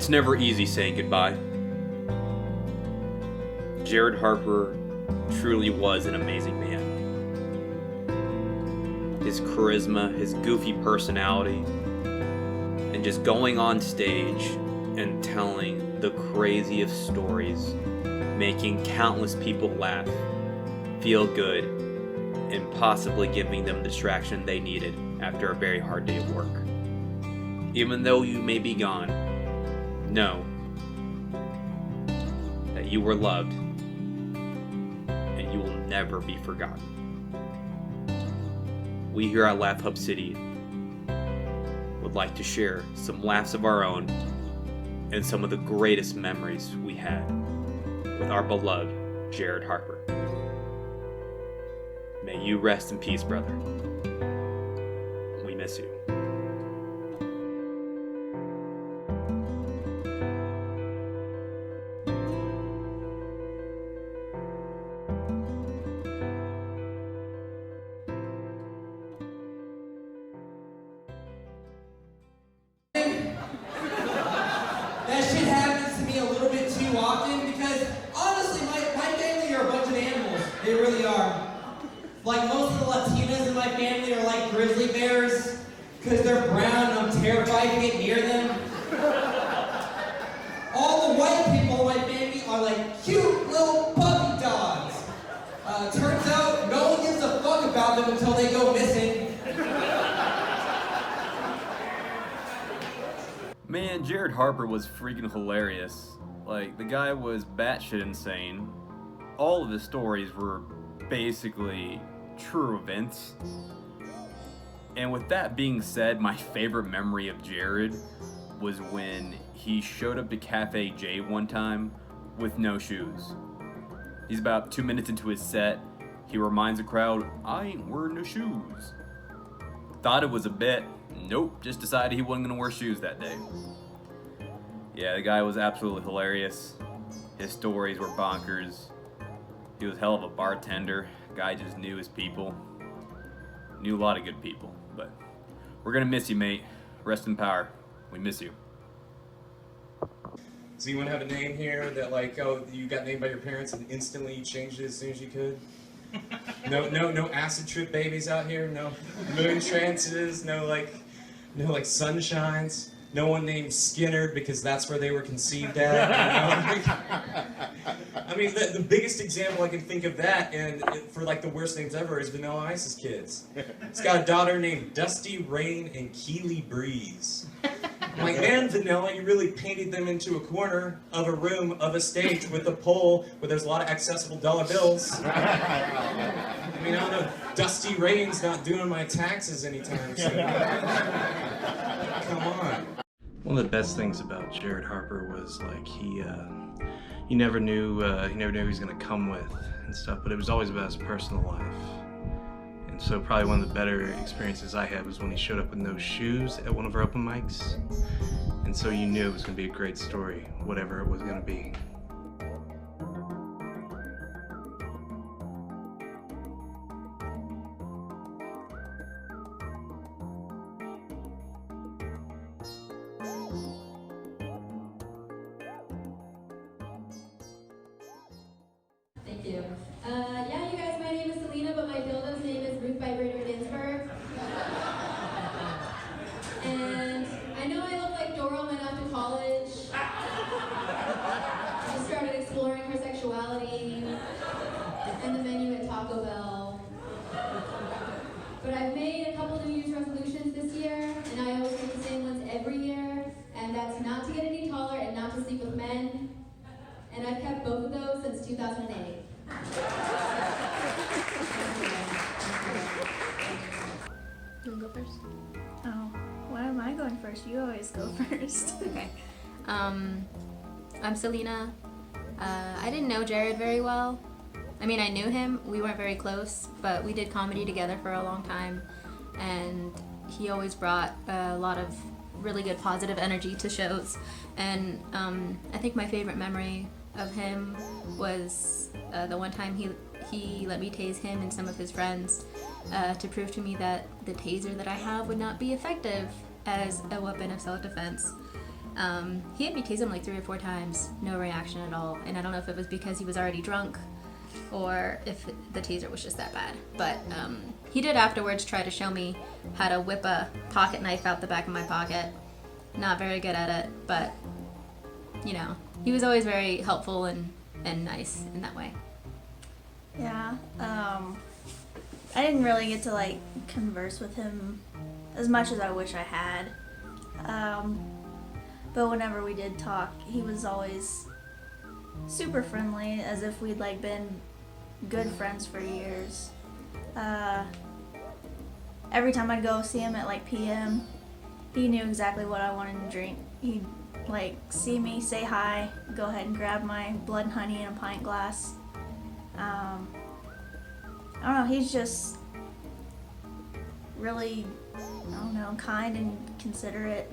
It's never easy saying goodbye. Jerrod Harper truly was an amazing man. His charisma, his goofy personality, and just going on stage and telling the craziest stories, making countless people laugh, feel good, and possibly giving them the distraction they needed after a very hard day of work. Even though you may be gone, know that you were loved and you will never be forgotten. We here at Laugh Hub City would like to share some laughs of our own and some of the greatest memories we had with our beloved Jerrod Harper. May you rest in peace, brother. We miss you. That shit happens to me a little bit too often because, honestly, my family are a bunch of animals. They really are. Like, most of the Latinas in my family are like grizzly bears because they're brown and I'm terrified to get near them. All the white people in my family are like cute little puppy dogs. Turns out no one gives a fuck about them until they go missing. Man, Jerrod Harper was freaking hilarious. Like, the guy was batshit insane. All of his stories were basically true events. And with that being said, my favorite memory of Jerrod was when he showed up to Cafe J one time with no shoes. He's about 2 minutes into his set. He reminds the crowd, "I ain't wearing no shoes." Thought it was a bit. Nope, just decided he wasn't gonna wear shoes that day. Yeah, the guy was absolutely hilarious. His stories were bonkers. He was hell of a bartender. Guy just knew his people. Knew a lot of good people. But we're gonna miss you, mate. Rest in power. We miss you. Does anyone have a name here that, like, oh, you got named by your parents and instantly you changed it as soon as you could? No acid trip babies out here. No moon trances. No sunshines. No one named Skinner because that's where they were conceived at. You know? I mean, the biggest example I can think of that, and for like the worst names ever, is Vanilla Ice's kids. It's got a daughter named Dusty Rain and Keely Breeze. I'm like, man, Vanilla, you really painted them into a corner of a room of a stage with a pole where there's a lot of accessible dollar bills. I mean, I don't know, Dusty Rain's not doing my taxes anytime soon. Come on. One of the best things about Jerrod Harper was like he never knew he was gonna come with and stuff, but it was always about his personal life. And so probably one of the better experiences I had was when he showed up with no shoes at one of our open mics. And so you knew it was gonna be a great story, whatever it was gonna be. Thank you. Yeah, you guys, my name is Selena, but my dildo's name is Ruth Vibrator Ginsburg. And I know I look like Dora went off to college. She started exploring her sexuality and the menu at Taco Bell. But I've made a couple New Year's resolutions this year, and I always make the same ones every year, and that's not to get any taller and not to sleep with men. And I've kept both of those since 2008. You wanna go first? Oh, why am I going first? You always go first. Okay. I'm Selena. I didn't know Jerrod very well. I mean, I knew him. We weren't very close, but we did comedy together for a long time. And he always brought a lot of really good positive energy to shows. And I think my favorite memory of him was the one time he let me tase him and some of his friends to prove to me that the taser that I have would not be effective as a weapon of self-defense. He had me tase him like 3 or 4 times, no reaction at all. And I don't know if it was because he was already drunk or if the taser was just that bad. But he did afterwards try to show me how to whip a pocket knife out the back of my pocket. Not very good at it, but you know, he was always very helpful and nice in that way. Yeah, I didn't really get to like converse with him as much as I wish I had. But whenever we did talk, he was always super friendly, as if we'd like been good friends for years. Every time I'd go see him at like PM, he knew exactly what I wanted to drink. He'd like see me, say hi, go ahead and grab my blood and honey in a pint glass. I don't know, he's just really, I don't know, kind and considerate.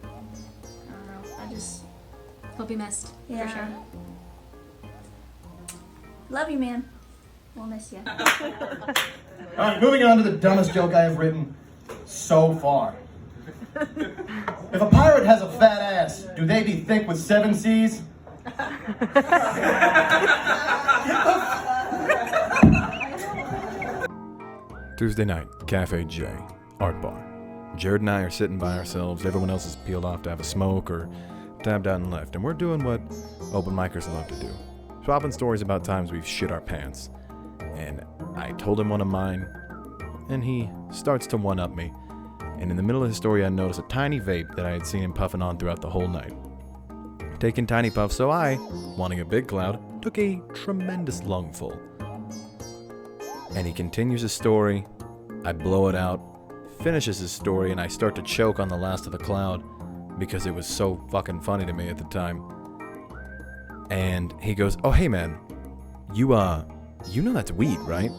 I don't know, I just... He'll be missed, Yeah. for sure. Love you, man. We'll miss you. Alright, moving on to the dumbest joke I have written so far. If a pirate has a fat ass, do they be thick with 7 C's? Tuesday night, Cafe J, Art Bar. Jerrod and I are sitting by ourselves, everyone else is peeled off to have a smoke or tabbed out and left, and we're doing what open micers love to do. Swapping stories about times we've shit our pants. And I told him one of mine, and he starts to one-up me. And in the middle of his story, I noticed a tiny vape that I had seen him puffing on throughout the whole night. Taking tiny puffs, so I, wanting a big cloud, took a tremendous lungful. And he continues his story, I blow it out, finishes his story, and I start to choke on the last of the cloud because it was so fucking funny to me at the time. And he goes, "Oh hey man, you know that's weed, right?"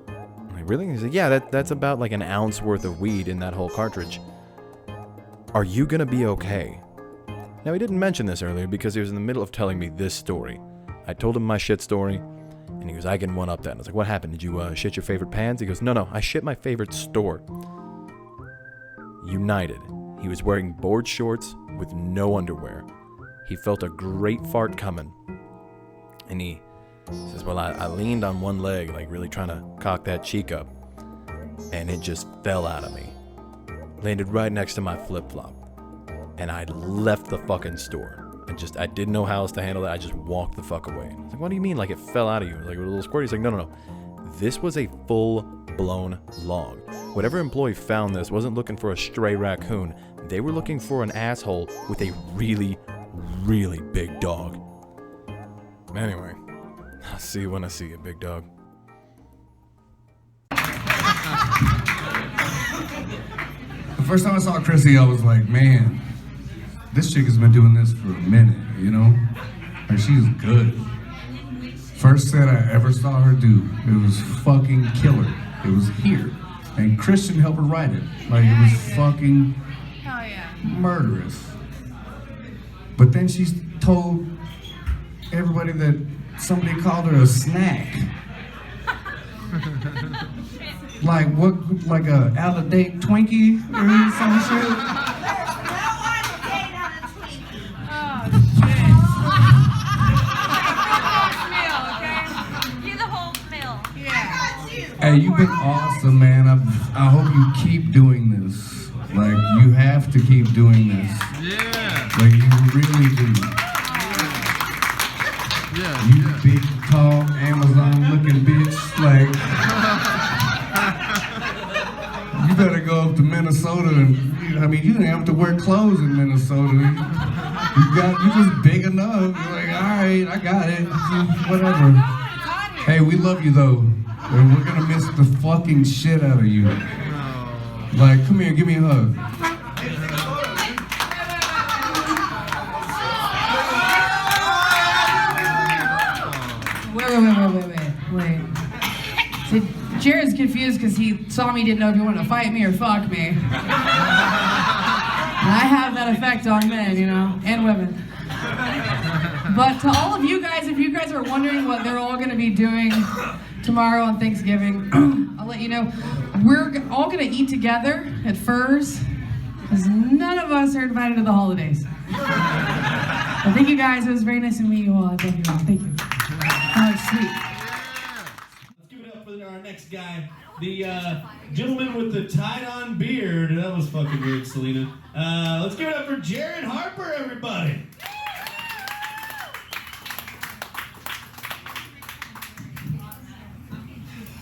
I'm like, "Really?" He's like, "Yeah, that's about like an ounce worth of weed in that whole cartridge. Are you gonna be okay?" Now he didn't mention this earlier because he was in the middle of telling me this story. I told him my shit story, and he goes, "I can one-up that." And I was like, "What happened? Did you shit your favorite pants?" He goes, No, I shit my favorite store. United. He was wearing board shorts with no underwear. He felt a great fart coming. And he says, "Well, I leaned on one leg, like really trying to cock that cheek up. And it just fell out of me. Landed right next to my flip-flop. And I left the fucking store. I didn't know how else to handle it. I just walked the fuck away." I was like, "What do you mean, like it fell out of you? Like a little squirt?" He's like, No. This was a full-blown log. Whatever employee found this wasn't looking for a stray raccoon. They were looking for an asshole with a really, really big dog. Anyway, I'll see you when I see you, big dog. The first time I saw Chrissy, I was like, man, this chick has been doing this for a minute, you know? Like, she's good. First set I ever saw her do, it was fucking killer. It was here. And Christian helped her write it. Like, it was fucking murderous. But then she told everybody that somebody called her a snack. Like what? Like a out-of-date Twinkie or some shit? Hey, you've been awesome, man. I hope you keep doing this. Like, you have to keep doing this. Yeah. Like, you really do. Yeah. You big, tall, Amazon-looking bitch. Like, you better go up to Minnesota and, I mean, you didn't have to wear clothes in Minnesota. You just big enough. You're like, all right, I got it. Whatever. Hey, we love you, though. And we're gonna miss the fucking shit out of you. Like, come here, give me a hug. Wait. See, Jerrod's confused because he saw me, didn't know if he wanted to fight me or fuck me. And I have that effect on men, you know, and women. But to all of you guys, if you guys are wondering what they're all gonna be doing tomorrow on Thanksgiving, I'll let you know. We're all gonna eat together at Furs. because none of us are invited to the holidays. But thank you guys. It was very nice to meet you all. I love you all. Thank you. Oh, sweet. Let's give it up for our next guy. The gentleman with the tied-on beard. That was fucking weird, Selena. Let's give it up for Jerrod Harper, everybody.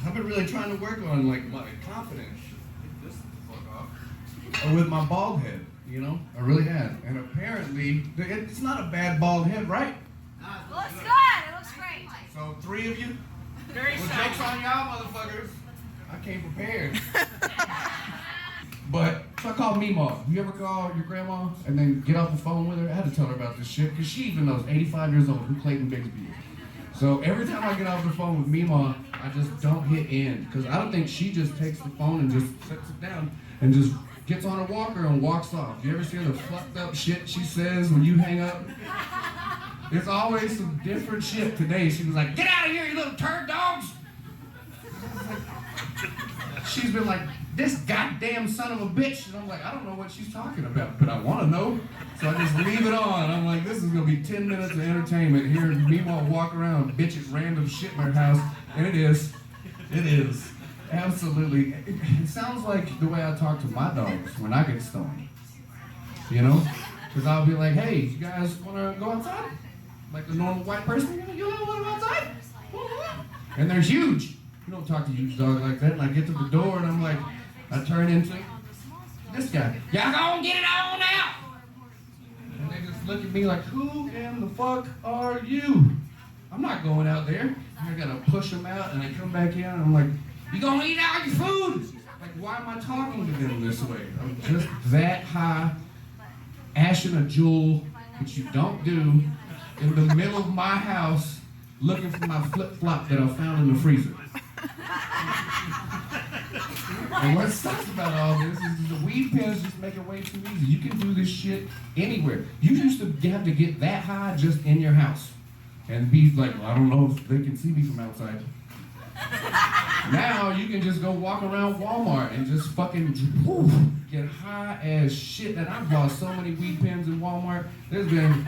I've been really trying to work on like my confidence. Get this the fuck off. Or with my bald head, you know? I really have. And apparently, it's not a bad bald head, right? It looks good. It looks great. So 3 of you? Very well, shiny. joke's on y'all, motherfuckers. I came prepared. But, so I called Meemaw. You ever call your grandma and then get off the phone with her? I had to tell her about this shit, because she even knows, 85 years old, who Clayton Bigsby is. So every time I get off the phone with Meemaw, I just don't hit end, because I don't think she just takes the phone and just sets it down and just gets on her walker and walks off. You ever see the fucked up shit she says when you hang up? It's always some different shit. Today she was like, "Get out of here, you little turd dogs!" She's been like, "This goddamn son of a bitch," and I'm like, I don't know what she's talking about, but I want to know. So I just leave it on. I'm like, this is gonna be 10 minutes of entertainment. Hearing Meemaw walk around bitches random shit in her house, and it is, absolutely. It sounds like the way I talk to my dogs when I get stoned. You know, because I'll be like, "Hey, you guys wanna go outside?" Like a normal white person, you wanna go outside? And they're huge. You don't talk to huge dogs like that. And I get to the door and I'm like, I turn into this guy. "Y'all gonna get it on out!" And they just look at me like, "Who in the fuck are you?" I'm not going out there. I gotta push them out and they come back in and I'm like, "You gonna eat all your food?" Like, why am I talking to them this way? I'm just that high, ashing a jewel, which you don't do, in the middle of my house, looking for my flip-flop that I found in the freezer. And what sucks about all this is the weed pens just make it way too easy. You can do this shit anywhere. You used to have to get that high just in your house and be like, "Well, I don't know if they can see me from outside." Now you can just go walk around Walmart and just fucking get high as shit. And I've lost so many weed pens in Walmart. There's been,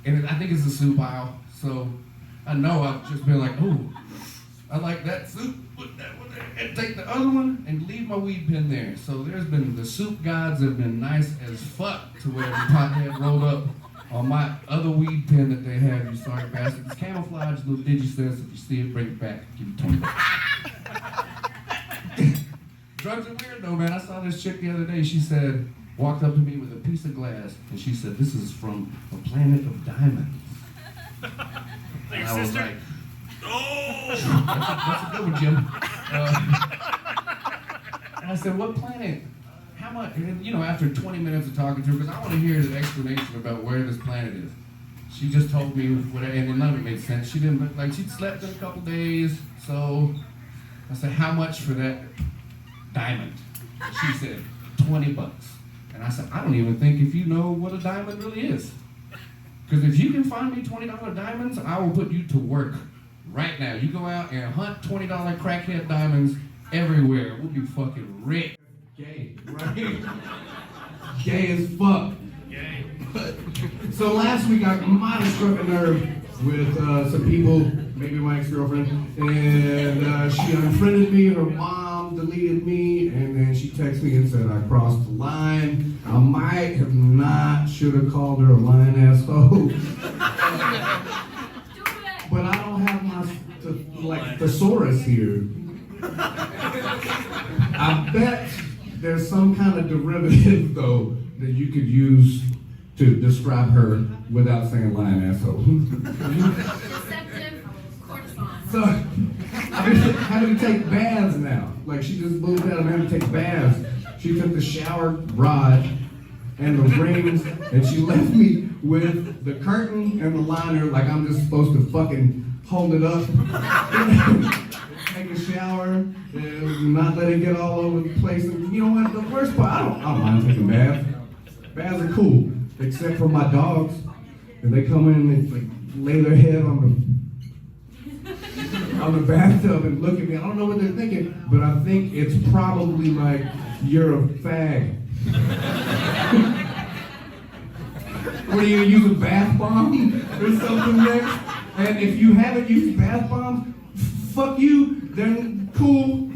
and I think it's the soup aisle, so I know I've just been like, "Ooh, I like that soup, put that one there, and take the other one and leave my weed pen there." So there's been, the soup gods have been nice as fuck to where the pothead rolled up on my other weed pen that they have. "You sorry bastard. It's camouflage, little digi-sense. If you see it, bring it back, give you 20 bucks. Drugs are weird though, man. I saw this chick the other day. She said, walked up to me with a piece of glass, and she said, "This is from a planet of diamonds." And I was like, "Oh, that's a good one, Jim." And I said, "What planet? How much?" And, you know, after 20 minutes of talking to her, because I want to hear the explanation about where this planet is. She just told me whatever, and none of it made sense. She didn't look like she'd slept in a couple days. So I said, "How much for that diamond?" She said, $20. And I said, "I don't even think if you know what a diamond really is. Because if you can find me $20 diamonds, I will put you to work right now. You go out and hunt $20 crackhead diamonds everywhere. We'll be fucking rich." Gay, right? Gay as fuck. Gay. So last week I might have struck a nerve with some people, maybe my ex-girlfriend, and she unfriended me. Her mom deleted me, and then she texted me and said I crossed the line. I might have not, should have called her a lying asshole. But I don't have my thesaurus here. I bet there's some kind of derivative though that you could use to describe her without saying lying asshole. Deceptive cortisone. So I've been having to take baths now. Like, she just moved out, I'm having to take baths. She took the shower rod and the rings, and she left me with the curtain and the liner, like I'm just supposed to fucking hold it up, take a shower, and not let it get all over the place. And you know what, the worst part, I don't mind taking baths. Baths are cool, except for my dogs. And they come in and they like lay their head on the bathtub and look at me. I don't know what they're thinking, but I think it's probably like, "You're a fag." What are you gonna use, a bath bomb or something next? And if you haven't used bath bombs, fuck you, then cool.